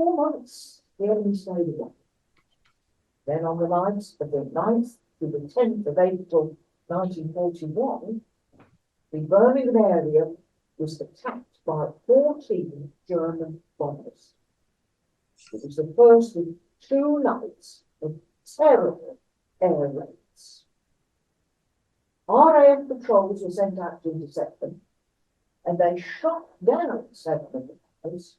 4 months, the enemy stayed away. Then on the night of the 9th to the 10th of April 1941, the Birmingham area was attacked by 14 German bombers. It was the first of 2 nights of terrible air raids. RAF patrols were sent out to intercept them, and they shot down 7 of the bombers.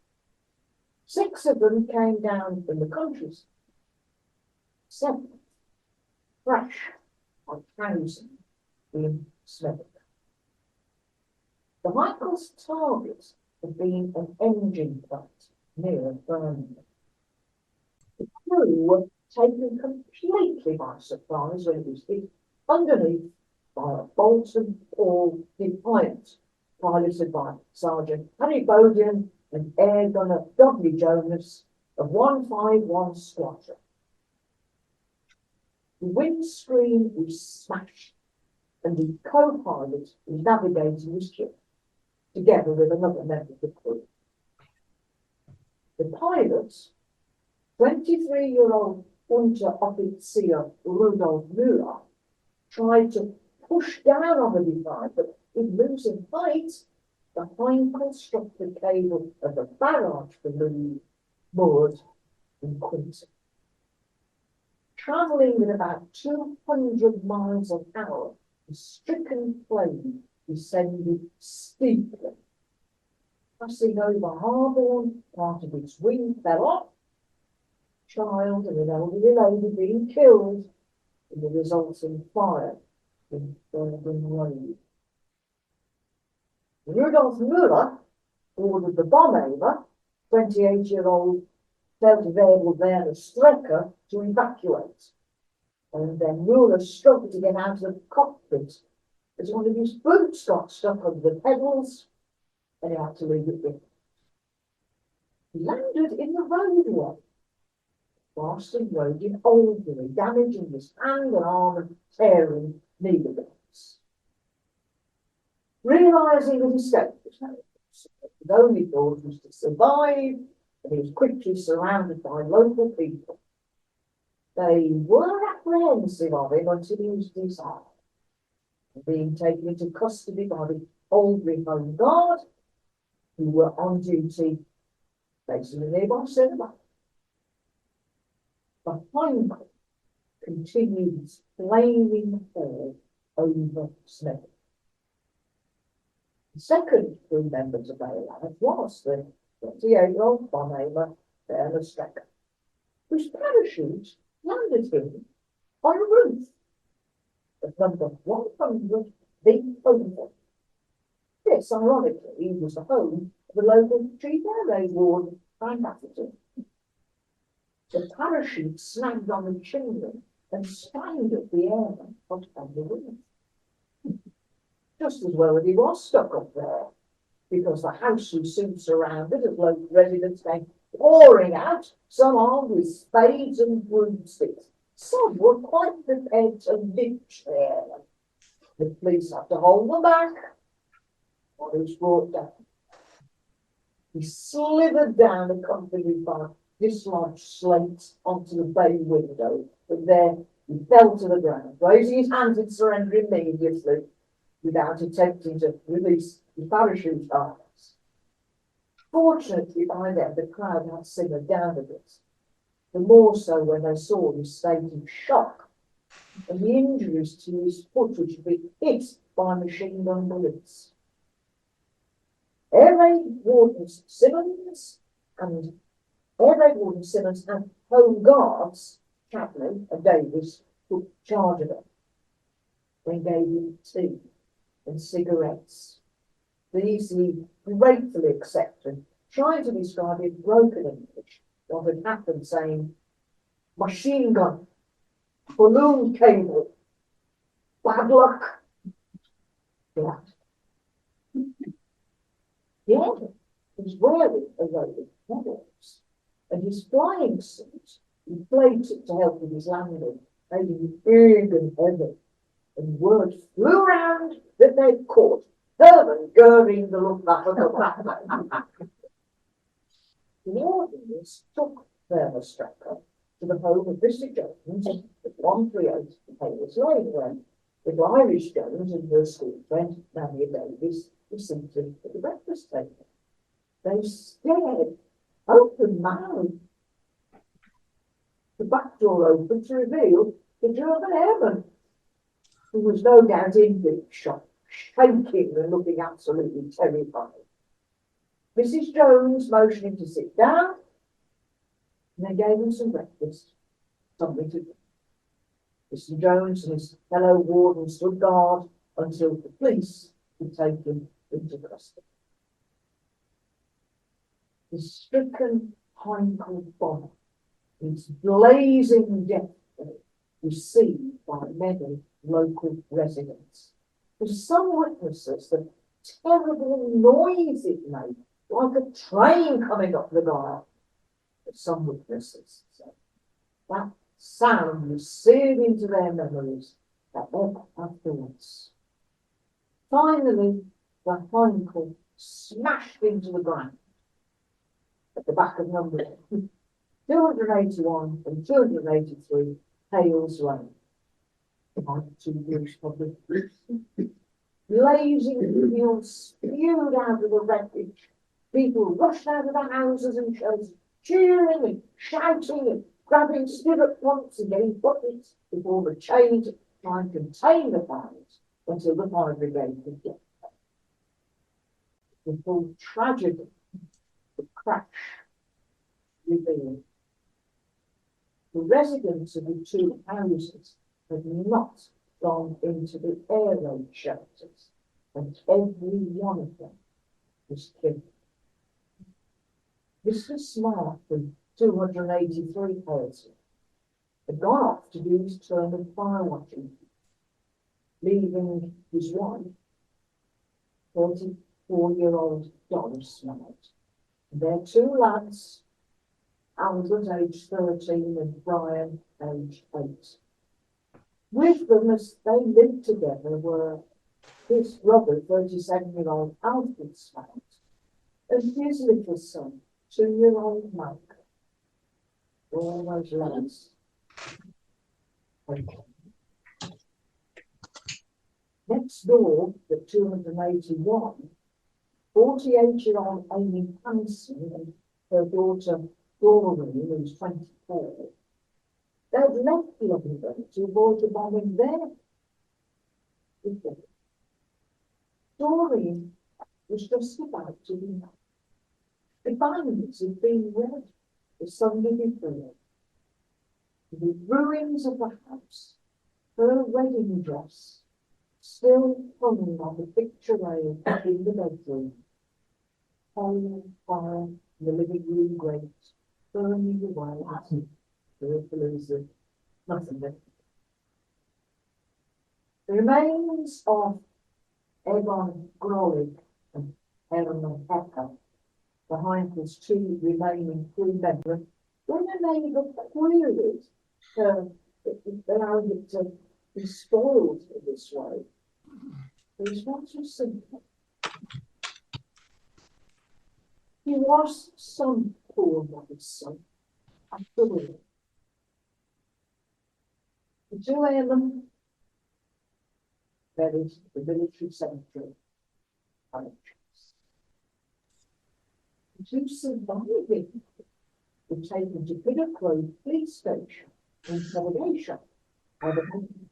6 of them came down from the countries. 7 crashed on housing in Smithwick. The Michael's target had been an engine plant near Birmingham. The crew were taken completely by surprise when it was hit underneath by a Bolton Paul Defiant, piloted by Sergeant Harry Bodian and Air Gunner W. Jonas of 151 Squadron. The windscreen was smashed, and the co-pilot who was navigating was killed, together with another member of the crew. The pilot, 23-year-old Unteroffizier Rudolf Müller, tried to push down on the Defiant, but with losing height, the Heinkel struck the cable of the barrage balloon moored in Quinton. Travelling at about 200 miles an hour, the stricken plane descended steeply. Passing over Harborne, part of its wing fell off. A child and an elderly lady being killed in the resulting fire in Bergen Road. Rudolf Müller ordered the bomb aimer, 28-year-old Feldwebel Werner Strecker, to evacuate. And then Müller struggled to get out of the cockpit as one of his boots got stuck under the pedals, and he had to leave it behind. He landed in the roadway, Boston Road in Oldbury, damaging his hand and arm and tearing needles. Realising that his escape was no use, his only thought was to survive, and he was quickly surrounded by local people. They were apprehensive of him until he was disarmed, being taken into custody by the Oldbury Home Guard, who were on duty based in the nearby cinema. The Heinkel continued its flaming fall over Smith. The second crew member to bail out was the 28-year-old bomb aimer Werner Strecker, whose parachute landed him on a roof at number 100 Big Over. This, ironically, was the home of the local chief air raid warden, Frank Atherton. The parachute snagged on the chimney and strangled the airman on the roof. Just as well that he was stuck up there, because the house was soon surrounded as local residents came pouring out, some armed with spades and broomsticks. Some were quite prepared to lynch the airman. The police had to hold them back, or he was brought down. He slithered down, accompanied by dislodged slates onto the bay window, but there he fell to the ground, raising his hands in surrender immediately, without attempting to release the parachute arms. Fortunately, by then, the crowd had simmered down a bit, the more so when they saw his state of shock and the injuries to his foot, which had been hit by machine gun bullets. Air Raid Warden Simmons and Home Guards, Chaplin and Davis, took charge of it. They gave him tea and cigarettes. These he gratefully accepted, trying to describe in broken English what had happened, saying, machine gun, balloon cable, bad luck. Yeah. The other was wearing a load of medals, and his flying suit, he inflated to help with his landing, made him big and heavy, and word flew round that they'd caught Herman Goering the Luftwaffe. The audience took Werner Strecker to the home of Mr. Jones at 138 Hayes Lane, where little Irish Jones and her school friend Nanny Davis were seated at the breakfast table. They stared, open mouthed. The back door opened to reveal the German airman, who was no doubt in big shock, shaking and looking absolutely terrified. Mrs. Jones motioned him to sit down, and they gave him some breakfast, something to drink. Mr. Jones and his fellow warden stood guard until the police could take him into custody. The stricken Heinkel bomber, its blazing death received by many local residents. For some witnesses, the terrible noise it made, like a train coming up the dial. But some witnesses said that sound was seared into their memories forever afterwards. Finally, the Heinkel smashed into the ground at the back of number 281 and 283 Hales Lane. Blazing fuels spewed out of the wreckage. People rushed out of the houses and shelters, cheering and shouting and grabbing stirrup pumps and getting buckets before the chain to try and contain the fires until the fire brigade could get there. The full tragedy, the crash, revealed. The residents of the two houses had not gone into the air raid shelters, and every one of them was killed. Mr. Smart from 283 Hales had gone off to do his term of fire watching, leaving his wife, 44-year-old Donna Smart, and their two lads, Albert, aged 13, and Brian, aged 8. With them as they lived together were his brother, 37-year-old Alfred Smart, and his little son, 2-year-old Mike. All those lads. Next door, at 281, 48-year-old Amy Hanson and her daughter Doreen, who was 24, they'd left London to avoid the bombing there. Doreen was just about to be married. The banns had been read the Sunday before. The ruins of the house, her wedding dress, still hung on the picture rail in the bedroom. Coal, fire, the living room grate, burning away. Nothing left. The remains of Egon Grolig and Eleanor Hecker, the Heinkel's two remaining crew members, when the neighbour queried allowing it to be spoiled in this way, the response was simple. He was some poor mother's son, after all. The two airmen buried the military cemetery. The two surviving were taken to Piddock Police Station in interrogation by the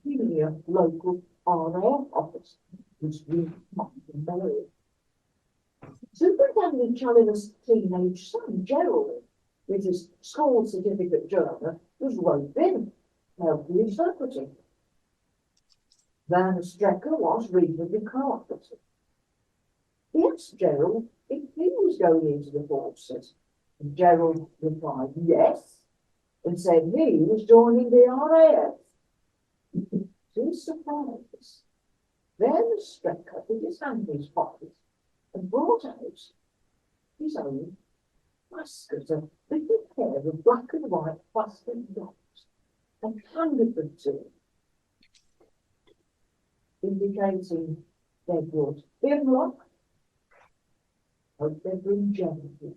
peculiar local RAF officer whose room might be buried. Superintendent Challiner's teenage son, Gerald, with his school certificate journal, was roped in, helping interpreting. Werner Strecker was reasonably competent. He asked Gerald if he was going into the forces, and Gerald replied yes, and said he was joining the RAF. To his surprise, Werner Strecker put his hand in his pocket and brought out his own basket, a little pair of black and white plastic dots, and handed them to him, indicating they brought him luck. Hope they bring Germany.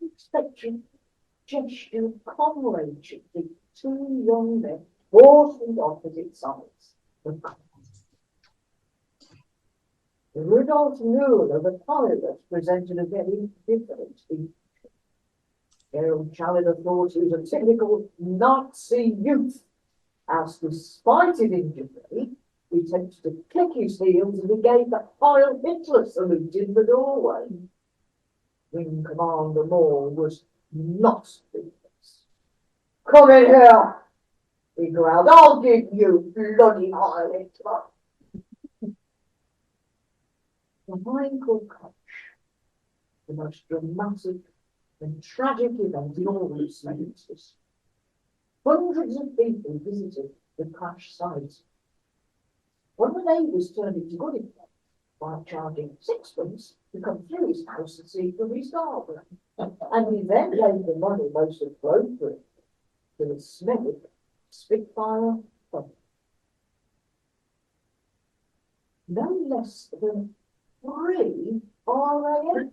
unexpected gesture of comradeship with two young men, forced from opposite sides. Rudolf Müller, the pilot, presented a very different feature. Gerald Challoner thought he was a typical Nazi youth, as despite his injury, he attempted to click his heels and he gave the Heil Hitler salute in the doorway. Wing Commander Moore was not speechless. "Come in here," he growled. "I'll give you bloody Heil Hitler." The Heinkel Coach, the most dramatic and tragic event in all Westminster history. Hundreds of people visited the crash site. One of the neighbours turned it to good effect by charging sixpence to come through his house and see from his garden. And he then gave the money most appropriate to the Smith Spitfire Fund. No less than 3 RAF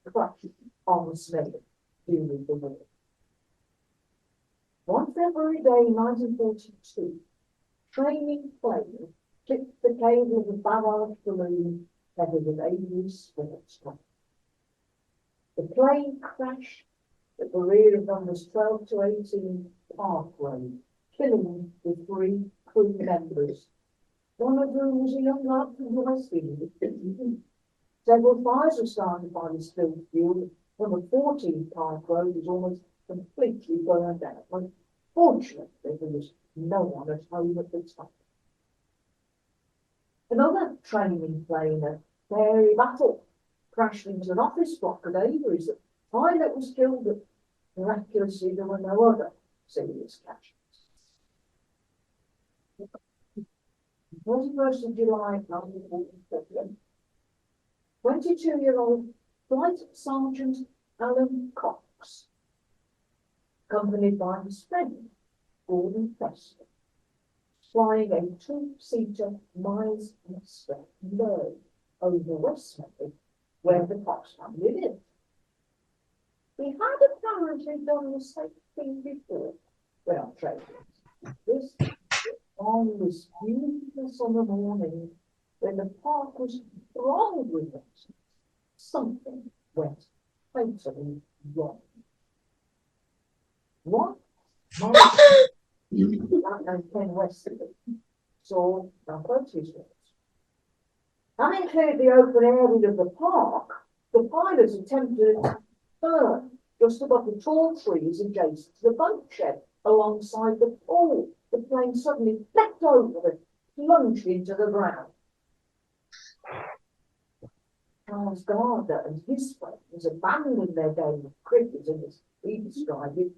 crashed on Smith during the war. One February day, 1942, training plane clipped the cable of the barrage balloon headed at Avery Sports Club. The plane crashed at the rear of numbers 12 to 18 Park Road, killing the 3 crew members, one of whom was a young lad from the West Indies. Several fires were started by the spilled fuel. Number 14 Park Road was almost completely burned out. Fortunately, there was no one at home at the time. Another training plane, a Fairy Battle, crashed into an office block at Avery's. The pilot was killed, but miraculously there were no other serious casualties. 21st of July 1947, 22-year-old Flight Sergeant Alan Cox, accompanied by his friend Gordon Preston, flying a 2-seater Miles Nestor bird over Westminster, where the Cox family lived. He had apparently done the same thing before when on training. This on this beautiful summer morning, when the park was thronged with residents, something went totally wrong. What? And Ken Wesley saw, now quote his words, having cleared the open area of the park, the pilots attempted to turn just above the tall trees adjacent to the boat shed alongside the pool. The plane suddenly flipped over and plunged into the ground. Charles Gardner and his friends abandoned their game of cricket, and as he described it,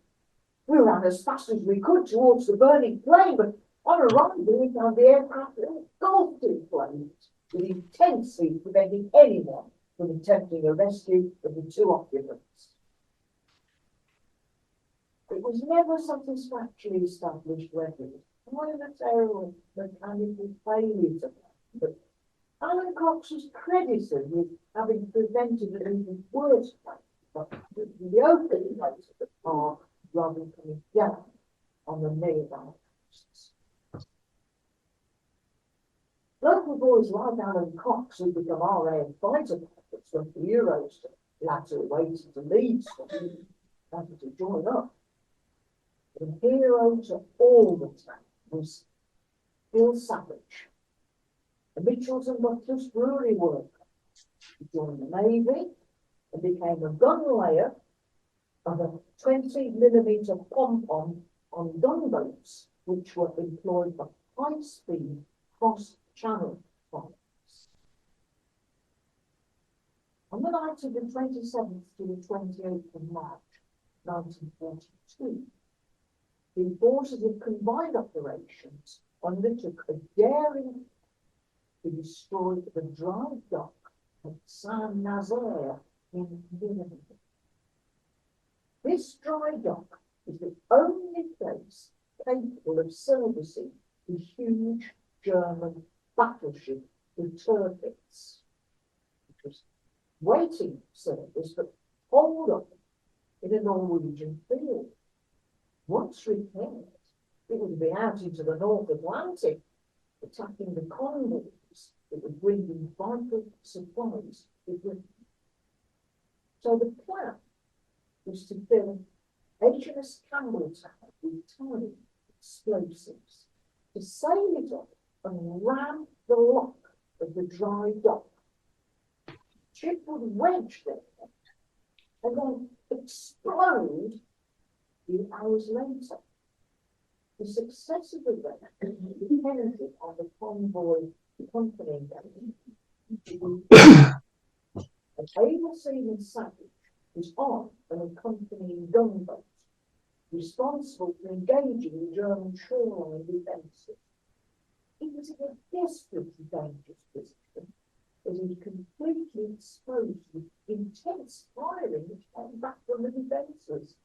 "We ran as fast as we could towards the burning plane, but on arrival we found the aircraft engulfed in flames, with intense heat preventing anyone from attempting a rescue of the 2 occupants." It was never satisfactorily established whether it was planetary mechanical failure, but Alan Cox was credited with having prevented an even worse fate, but the opening place of the park rather than coming down on the nearby coasts. Local boys like Alan Cox, who become RAF fighter pilots, were heroes to lads who waited to leave school, wanted to join up. The hero to all the time was Bill Savage, a Mitchells and Butlers brewery worker. He joined the Navy and became a gun layer of a 20mm pom-pom on gunboats, which were employed for high-speed cross-channel flights. On the night of the 27th to the 28th of March 1942, the forces of combined operations undertook a daring to destroy the dry dock at Saint-Nazaire in Germany. This dry dock is the only place capable of servicing the huge German battleship, the Tirpitz, which was waiting for service but holed up in a Norwegian field. Once repaired, it would be out into the North Atlantic, attacking the convoys that were bringing vital supplies to Britain. So the plan was to fill HMS Campbelltown with tiny explosives, to sail it off and ram the lock of the dry dock. The ship would wedge there and then explode a few hours later. The success of the wreck depended on the convoy accompanying them. An able seaman Savage was on an accompanying gunboat, responsible for engaging the German shoreline defences. He was in a desperately dangerous position, as he was completely exposed to intense firing which came back from the defences.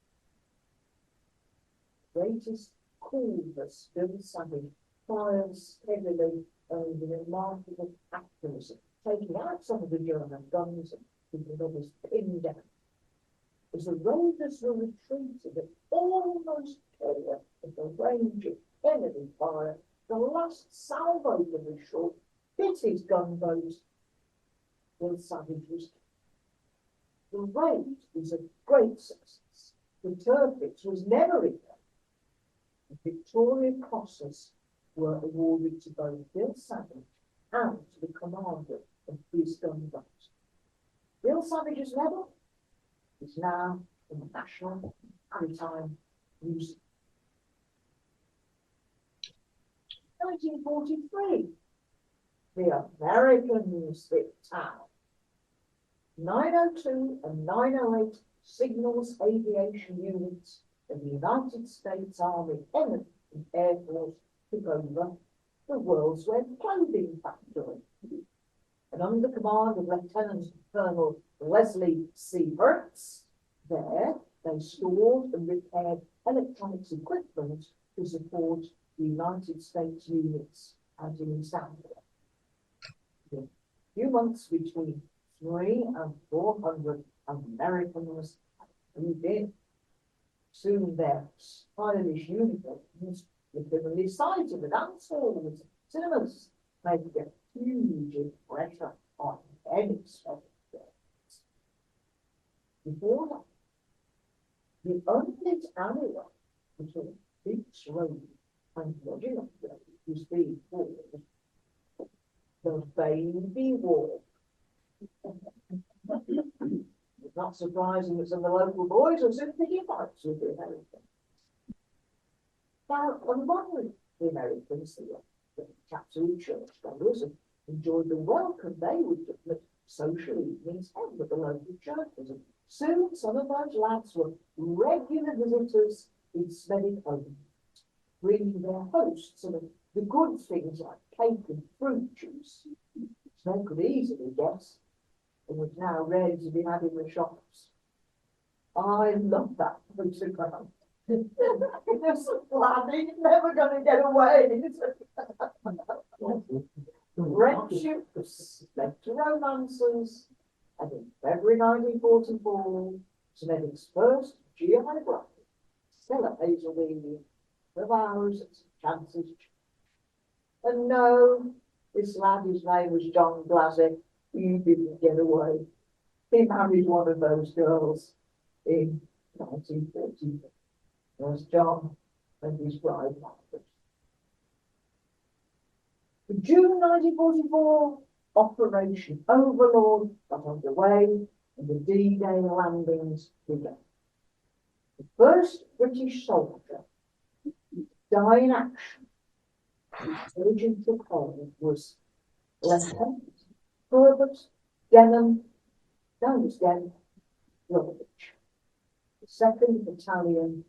Greatest coolness, Bill Savage fires heavily and with remarkable accuracy, taking out some of the German guns and keeping others pinned down. As the raiders were retreating at almost clear of the range of enemy fire, the last salvo of the shot hit his gunboat. Bill Savage was killed. The raid was a great success. The Turkish was never in there. The Victoria Crosses were awarded to both Bill Savage and to the commander of his gunboat. Bill Savage's medal is now in the National Maritime Museum. 1943, the Americans hit town. 902 and 908 Signals Aviation Units of the United States Army and Air Force took over the World's Wear Clothing Factory. And under the command of Lieutenant Colonel Leslie Sieverts, there they stored and repaired electronics equipment to support the United States units out in Zambia. A few months between 300 and 400 Americans moved in. Soon their stylish uniforms, with the release sides of the dance halls, cinemas, made a huge impression on any spectators. Before that, the unlit alleyway between Beach Road and Lodging Road was being called the Baby Walk. It's not surprising that some of the local boys are sympathy fights with the Americans. Now, among the Americans, the Catholic churchgoers enjoyed the welcome they would get at social evenings held at the local churches. And soon, some of those lads were regular visitors in Smethwick homes, bringing their hosts some of the good things like cake and fruit juice, which they could easily guess, and was now ready to be had in the shops. I love that photograph. There's a lad, he's never going to get away. Friendships led to romances, and in February 1944, Smethwick's first GI bride, Stella Hazelby, the vows and chances. And no, this lad, whose name was John Blazek, he didn't get away. He married one of those girls in 1940. There's John and his bride, Margaret. In June 1944, Operation Overlord got underway and the D-Day landings began. The first British soldier to die in action, the agent took hold, was Lieutenant Herbert Denham, known as Den Lovitch, the 2nd Battalion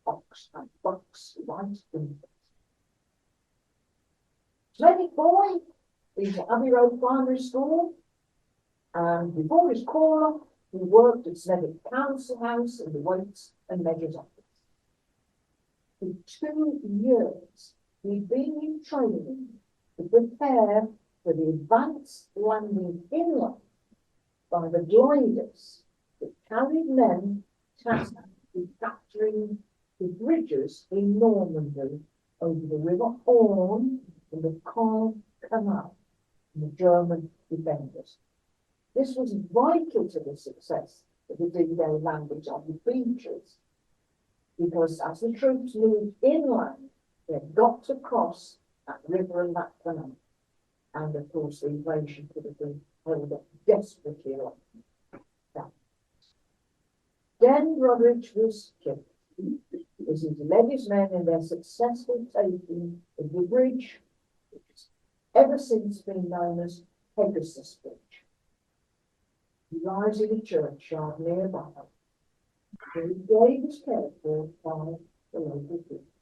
Box and Bucks Light Infantry. Smethwick boy, he's at Abbey Road Primary School, and before his call-up, he worked at Smethwick Council House in the Weights and Measures office. For 2 years, he'd been in training to prepare for the advanced landing inland by the gliders that carried men task with capturing the bridges in Normandy over the River Orne and the Caen Canal and the German defenders. This was vital to the success of the D-Day landings on the beaches, because as the troops moved inland, they got to cross that river and that canal. And of course, the invasion could have been held up desperately long. Den Roderick was killed as he led his men in their successful taking of the bridge, which has ever since been known as Pegasus Bridge. He lies in a churchyard nearby, where his grave is cared for by the local people.